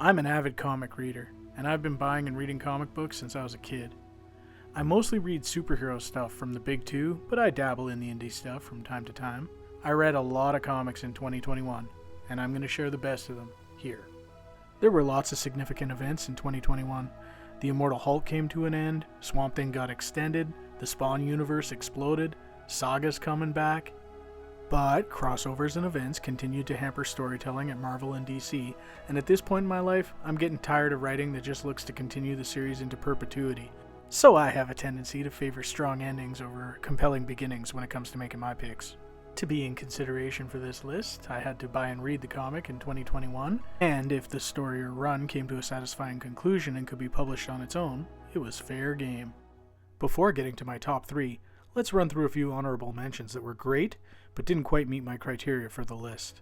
I'm an avid comic reader, and I've been buying and reading comic books since I was a kid. I mostly read superhero stuff from the big two, but I dabble in the indie stuff from time to time. I read a lot of comics in 2021, and I'm going to share the best of them here. There were lots of significant events in 2021. The Immortal Hulk came to an end, Swamp Thing got extended, the Spawn universe exploded, Saga's coming back. But crossovers and events continued to hamper storytelling at Marvel and DC, and at this point in my life, I'm getting tired of writing that just looks to continue the series into perpetuity. So I have a tendency to favor strong endings over compelling beginnings when it comes to making my picks. To be in consideration for this list, I had to buy and read the comic in 2021, and if the story or run came to a satisfying conclusion and could be published on its own, it was fair game. Before getting to my top 3, let's run through a few honorable mentions that were great, but didn't quite meet my criteria for the list.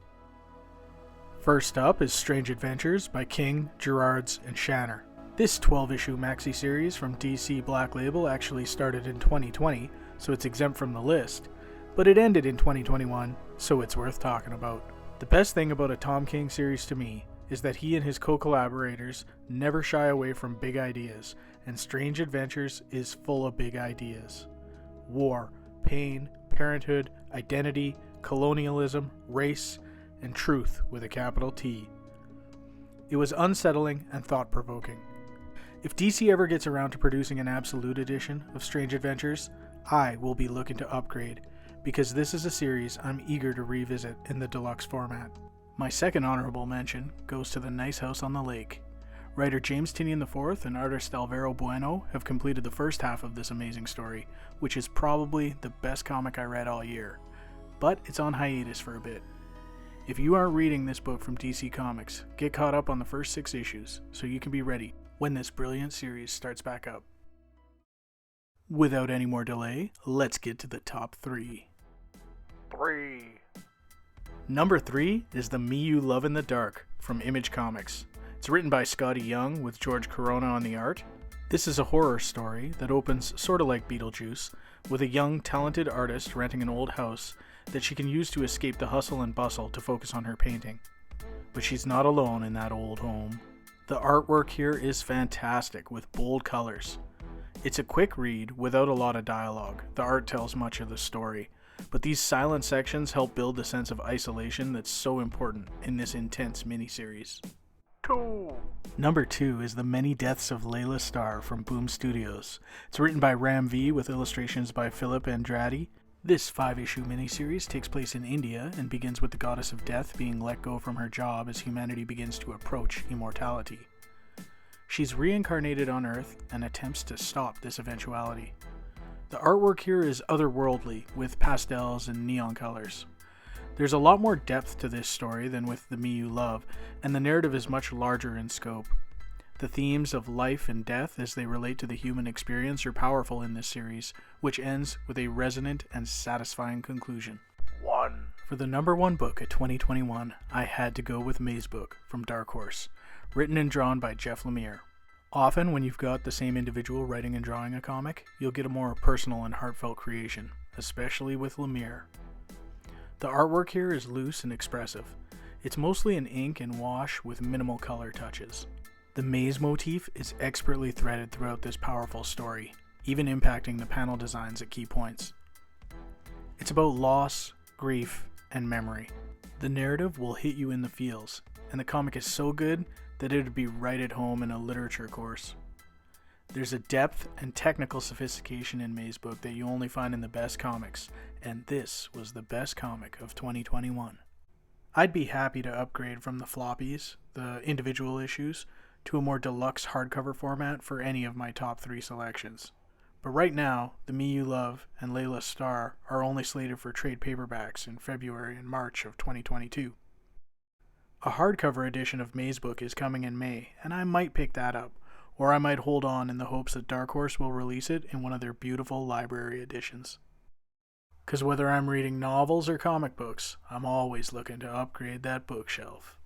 First up is Strange Adventures by King, Gerards, and Shanner. This 12-issue maxi-series from DC Black Label actually started in 2020, so it's exempt from the list, but it ended in 2021, so it's worth talking about. The best thing about a Tom King series to me is that he and his co-collaborators never shy away from big ideas, and Strange Adventures is full of big ideas. War, pain, parenthood, identity, colonialism, race, and truth with a capital T. It was unsettling and thought-provoking. If DC ever gets around to producing an absolute edition of Strange Adventures, I will be looking to upgrade, because this is a series I'm eager to revisit in the deluxe format. My second honorable mention goes to The Nice House on the Lake. Writer James Tynion IV and artist Alvaro Bueno have completed the first half of this amazing story, which is probably the best comic I read all year. But it's on hiatus for a bit. If you aren't reading this book from DC Comics, get caught up on the first 6 issues so you can be ready when this brilliant series starts back up. Without any more delay, let's get to the top 3. Number 3 is The Me You Love in the Dark from Image Comics. It's written by Scotty Young with George Corona on the art. This is a horror story that opens sort of like Beetlejuice, with a young, talented artist renting an old house that she can use to escape the hustle and bustle to focus on her painting. But she's not alone in that old home. The artwork here is fantastic with bold colors. It's a quick read without a lot of dialogue. The art tells much of the story, but these silent sections help build the sense of isolation that's so important in this intense miniseries. Number 2 is The Many Deaths of Layla Starr from Boom Studios. It's written by Ram V with illustrations by Philip Andrade. This 5-issue miniseries takes place in India and begins with the goddess of death being let go from her job as humanity begins to approach immortality. She's reincarnated on Earth and attempts to stop this eventuality. The artwork here is otherworldly, with pastels and neon colors. There's a lot more depth to this story than with The Me You Love, and the narrative is much larger in scope. The themes of life and death as they relate to the human experience are powerful in this series, which ends with a resonant and satisfying conclusion. For the number 1 book of 2021, I had to go with Maze Book from Dark Horse, written and drawn by Jeff Lemire. Often when you've got the same individual writing and drawing a comic, you'll get a more personal and heartfelt creation, especially with Lemire. The artwork here is loose and expressive. It's mostly in ink and wash with minimal color touches. The maze motif is expertly threaded throughout this powerful story, even impacting the panel designs at key points. It's about loss, grief, and memory. The narrative will hit you in the feels, and the comic is so good that it would be right at home in a literature course. There's a depth and technical sophistication in Maze Book that you only find in the best comics, and this was the best comic of 2021. I'd be happy to upgrade from the floppies, the individual issues, to a more deluxe hardcover format for any of my top 3 selections. But right now, The Me You Love and Layla Starr are only slated for trade paperbacks in February and March of 2022. A hardcover edition of Maze Book is coming in May, and I might pick that up, or I might hold on in the hopes that Dark Horse will release it in one of their beautiful library editions. 'Cause whether I'm reading novels or comic books, I'm always looking to upgrade that bookshelf.